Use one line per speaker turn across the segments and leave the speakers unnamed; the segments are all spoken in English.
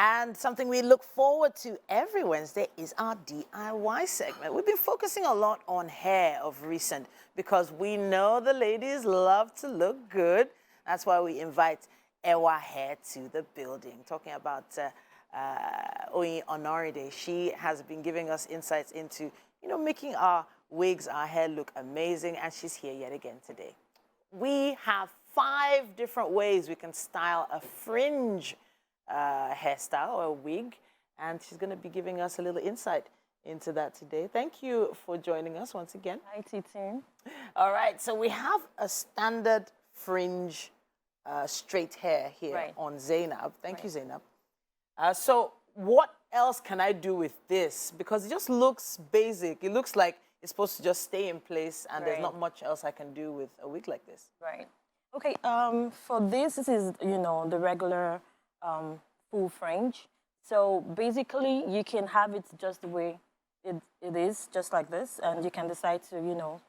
And something we look forward to every Wednesday is our DIY segment. We've been focusing a lot on hair of recent because we know the ladies love to look good. That's why we invite Ewa Hair to the building. Talking about Oyin Onoride. She has been giving us insights into, making our wigs, our hair look amazing, and she's here yet again today. We have 5 different ways we can style a fringe hairstyle or a wig, and she's going to be giving us a little insight into that today. Thank you for joining us once again.
Hi, Titi.
All right, so we have a standard fringe straight hair here on Zainab. Thank you, Zainab. So what else can I do with this? Because it just looks basic. It looks like it's supposed to just stay in place, and there's not much else I can do with a wig like this.
Right. Okay, for this is, the regular full fringe. So basically, you can have it just the way it is, just like this, and you can decide to,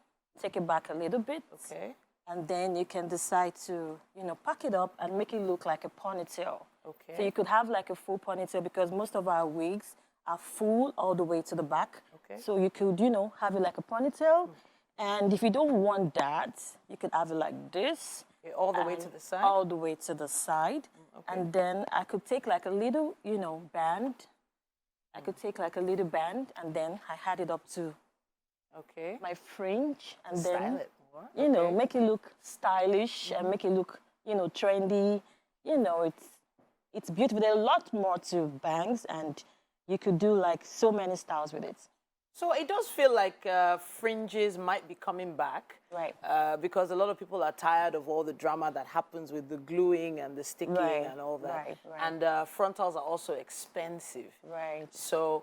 take it back a little bit.
Okay.
And then you can decide to, pack it up and make it look like a ponytail.
Okay.
So you could have like a full ponytail because most of our wigs are full all the way to the back.
Okay.
So you could, have it like a ponytail. And if you don't want that, you could have it like this.
Okay, all the way to the side?
All the way to the side.
Okay.
And then I could take like a little, band. I could take like a little band, and then I had it up to my fringe. And then, make it look stylish and make it look, trendy. It's beautiful. There's a lot more to bangs, and you could do like so many styles with it.
So it does feel like fringes might be coming back.
Right.
Because a lot of people are tired of all the drama that happens with the gluing and the sticking and all that.
Right.
And frontals are also expensive.
Right.
So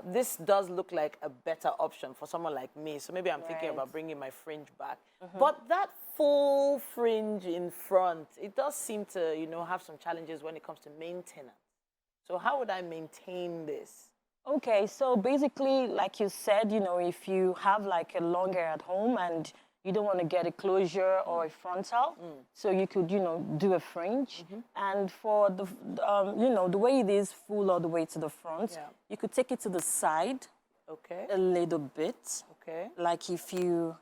this does look like a better option for someone like me. So maybe I'm thinking about bringing my fringe back. But that full fringe in front, it does seem to, have some challenges when it comes to maintenance. So how would I maintain this?
Okay, so basically, like you said, if you have like a long hair at home and you don't want to get a closure or a frontal, so you could, do a fringe. And for the, the way it is full all the way to the front, you could take it to the side a little bit.
Okay.
Like if you,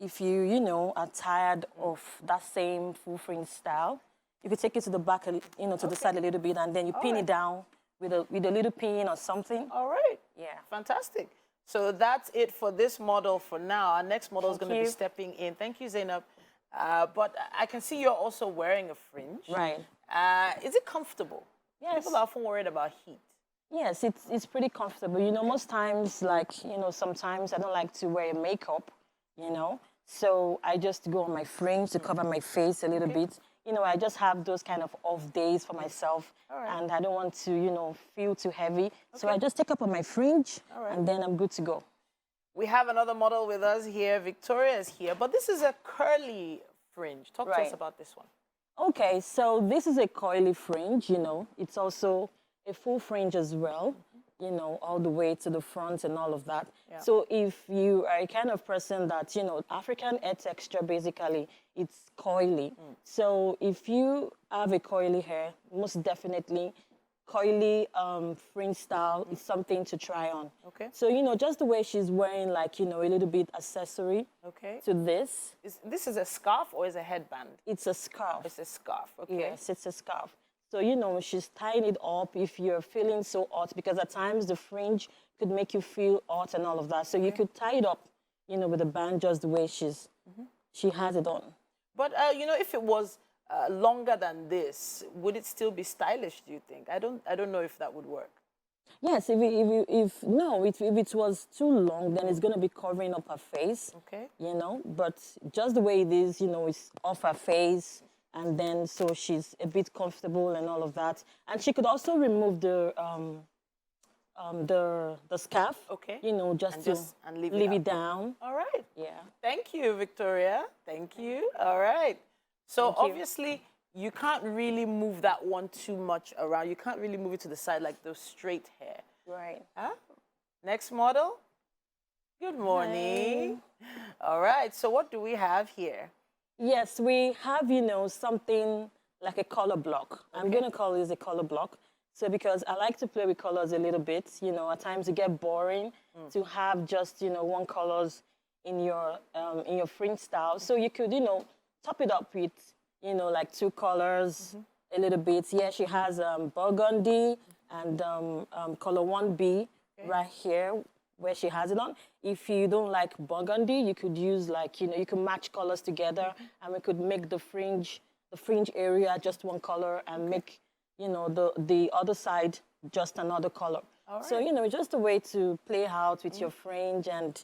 are tired of that same full fringe style, you could take it to the back, to the side a little bit, and then you pin it down with a little pin or something.
All right.
Yeah.
Fantastic. So that's it for this model for now. Our next model is going to be stepping in. Thank you, Zainab. But I can see you're also wearing a fringe.
Right.
Is it comfortable?
Yes.
People are often worried about heat.
Yes, it's pretty comfortable. Most times, like, sometimes I don't like to wear makeup, So I just go on my fringe to cover my face a little bit. I just have those kind of off days for myself, and I don't want to, feel too heavy. So I just take up on my fringe, and then I'm good to go.
We have another model with us here. Victoria is here, but this is a curly fringe. Talk to us about this one.
Okay, so this is a coily fringe, It's also a full fringe as well, all the way to the front and all of that. Yeah. So if you are a kind of person that, African hair texture, basically, it's coily. So if you have a coily hair, most definitely coily fringe style is something to try on.
Okay.
So, just the way she's wearing, like, a little bit accessory to this.
This is a scarf or is it a headband?
It's a scarf.
It's a scarf, okay.
Yes, it's a scarf. So, she's tying it up if you're feeling so hot, because at times the fringe could make you feel hot and all of that. So you could tie it up, with a band just the way she has it on. But,
if it was longer than this, would it still be stylish, do you think? I don't know if that would work.
Yes, if it was too long, then it's going to be covering up her face.
Okay.
But just the way it is, it's off her face. And then, so she's a bit comfortable and all of that. And she could also remove the scarf, just leave it down.
All right.
Yeah.
Thank you, Victoria. Thank you. All right. So obviously, you can't really move that one too much around. You can't really move it to the side like those straight hair.
Right.
Next model. Good morning. Hi. All right. So what do we have here?
Yes, we have, something like a color block. Okay. I'm going to call this a color block. So because I like to play with colors a little bit, you know, at times it get boring to have just, you know, one colors in your fringe style. So you could, you know, top it up with, you know, like 2 colors a little bit. Yeah, she has burgundy and color 1B right here where she has it on. If you don't like burgundy, you could use like, you know, you can match colors together and we could make the fringe area just one color and make, you know, the other side just another color. So, you know, just a way to play out with your fringe and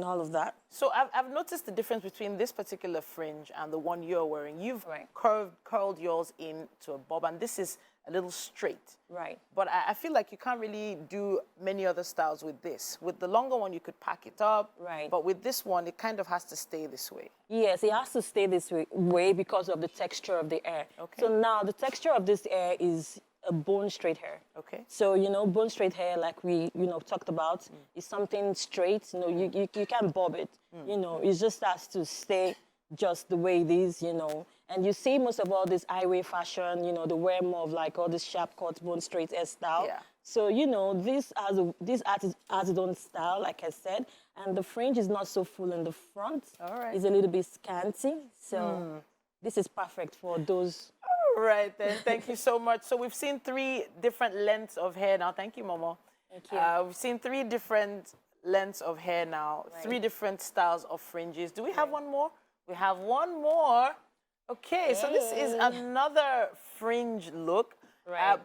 all of that.
So I've noticed the difference between this particular fringe and the one you're wearing. You've curled yours into a bob, and this is a little straight.
Right.
But I feel like you can't really do many other styles with this. With the longer one, you could pack it up.
Right.
But with this one, it kind of has to stay this way.
Yes, it has to stay this way because of the texture of the hair.
Okay.
So now the texture of this hair is a bone straight hair.
Okay.
So, you know, bone straight hair, like we, you know, talked about, is something straight. You know, you can't bob it. You know, it just has to stay just the way it is, you know. And you see most of all this highway fashion, you know, they wear more of like all this sharp cut, bone straight hairstyle.
Yeah.
So, you know, this artist has its own style, like I said, and the fringe is not so full in the front.
All right.
It's a little bit scanty. So this is perfect for those.
All right, then. Thank you so much. So we've seen 3 different lengths of hair now. Thank you, Momo.
Thank you.
We've seen 3 different lengths of hair now, 3 different styles of fringes. Do we have one more? We have one more. Okay, so this is another fringe look,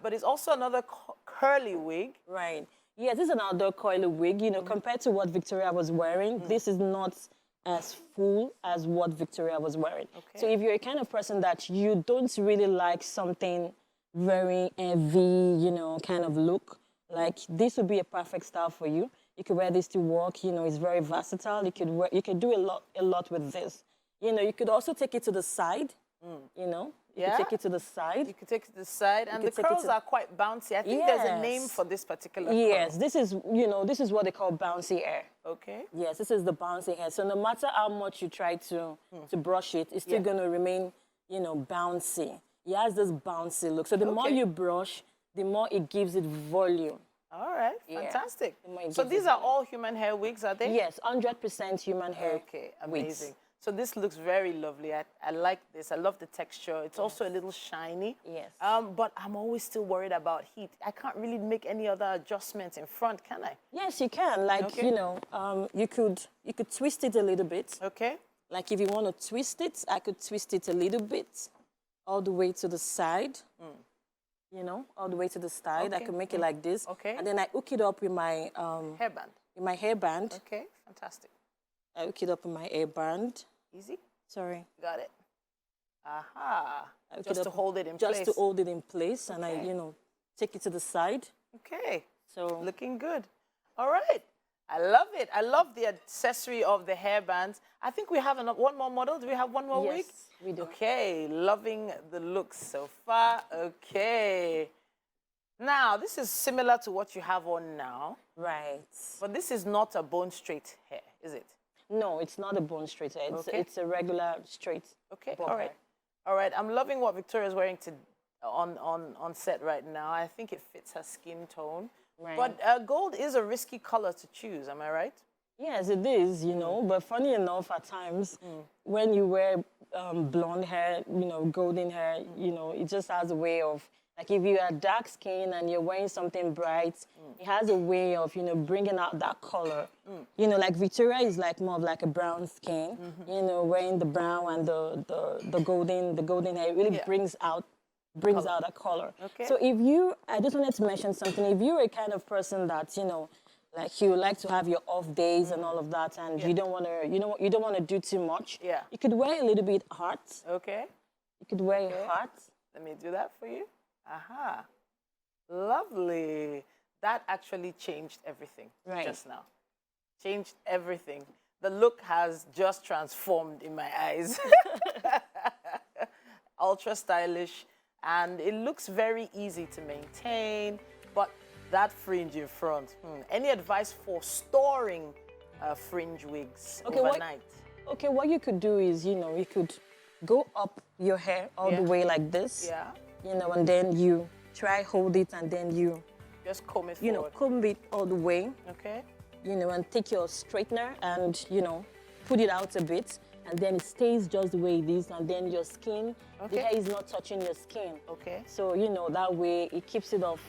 but it's also another curly wig.
Right. Yes, this is another coily wig. You know, compared to what Victoria was wearing, this is not as full as what Victoria was wearing.
Okay.
So if you're a kind of person that you don't really like something very heavy, you know, kind of look, like this would be a perfect style for you. You could wear this to work. You know, it's very versatile. You could do a lot with this. You know, you could also take it to the side, you know. You could take it to the side.
You could take it to the side, and the curls are quite bouncy. I think there's a name for this particular
Yes,
curl.
this is, you know, this is what they call bouncy hair.
Okay.
Yes, this is the bouncy hair. So no matter how much you try to brush it, it's still going to remain, you know, bouncy. It has this bouncy look. So the more you brush, the more it gives it volume.
All right, fantastic.
Yeah.
So these are all human hair wigs, are they?
Yes, 100% human hair.
Okay, amazing.
Wigs.
So this looks very lovely. I like this. I love the texture. It's also a little shiny.
Yes.
But I'm always still worried about heat. I can't really make any other adjustments in front, can I?
Yes, you can. Like, you know, you could twist it a little bit.
Okay.
Like if you want to twist it, I could twist it a little bit all the way to the side. You know, all the way to the side. I could make it like this.
Okay.
And then I hook it up with my
hairband.
With my hairband.
Okay, fantastic.
I hook it up with my hairband.
Easy.
Sorry.
Got it. Aha. Just to hold it in
place.
Just
to hold it in place, and I, you know, take it to the side.
Okay.
So
looking good. All right. I love it. I love the accessory of the hairbands. I think we have one more model. Do we have one more wig?
Yes, we do.
Okay. Loving the look so far. Okay. Now, this is similar to what you have on now.
Right.
But this is not a bone straight hair, is it?
No, it's not a bone straight hair. It's a regular straight.
Okay, all right. All right, I'm loving what Victoria's wearing on set right now. I think it fits her skin tone.
Right.
But gold is a risky color to choose, am I right?
Yes, it is, you know. But funny enough, at times, when you wear blonde hair, you know, golden hair, you know, it just has a way of, like if you are dark skin and you're wearing something bright, it has a way of, you know, bringing out that color. You know, like Victoria is like more of like a brown skin, you know, wearing the brown and the golden hair, it really brings out that color.
Okay.
So if you, I just wanted to mention something, if you're a kind of person that, you know, like you like to have your off days and all of that, and you don't want to, you don't want to do too much.
Yeah.
You could wear a little bit heart.
Okay.
You could wear a heart.
Let me do that for you. Aha. Lovely. That actually changed everything just now. Changed everything. The look has just transformed in my eyes. Ultra stylish. And it looks very easy to maintain. But that fringe in front. Any advice for storing fringe wigs overnight?
What you could do is, you know, you could go up your hair all the way like this.
Yeah.
You know, and then you try hold it and then you
just comb it
you know,
forward.
comb it all the way.
Okay.
You know, and take your straightener and, you know, put it out a bit, and then it stays just the way it is, and then your skin,
Okay.
the hair is not touching your skin.
Okay.
So, you know, that way it keeps it off.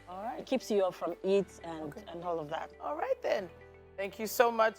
All right.
It keeps you off from heat and all of that.
All right then. Thank you so much.